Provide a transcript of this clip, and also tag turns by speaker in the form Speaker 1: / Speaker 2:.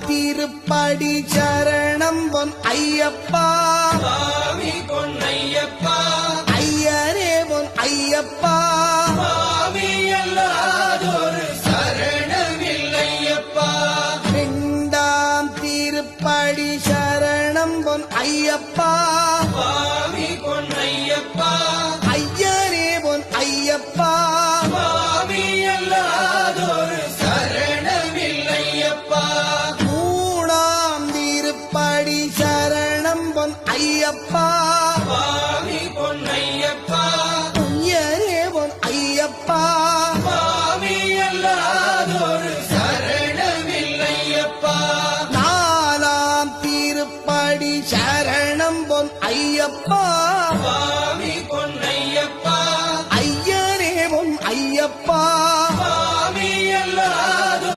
Speaker 1: திருப்படி சரணம் பொன் ஐயப்பா
Speaker 2: சுவாமி பொன்னையப்பா
Speaker 1: ஐயரே பொன் ஐயப்பா
Speaker 2: சுவாமி அல்லாதொரு சரணமில்லையப்பா
Speaker 1: இரண்டாம் திருப்படி சரணம் பொன் ஐயப்பா
Speaker 2: சுவாமி பொன்னையப்பா
Speaker 1: ஐயரே பொன் ஐயப்பா
Speaker 2: சுவாமி அல்லாதொரு சரணமில்லையப்பா
Speaker 1: மூணாம் திருப்படி சரணம் பொன் ஐயப்பா
Speaker 2: சுவாமி பொன்னையப்பா
Speaker 1: ஐயரே பொன் ஐயப்பா
Speaker 2: சுவாமி அல்லாதொரு சரணமில்லையப்பா
Speaker 1: நாலாம் திருப்படி சரணம் பொன் ஐயப்பா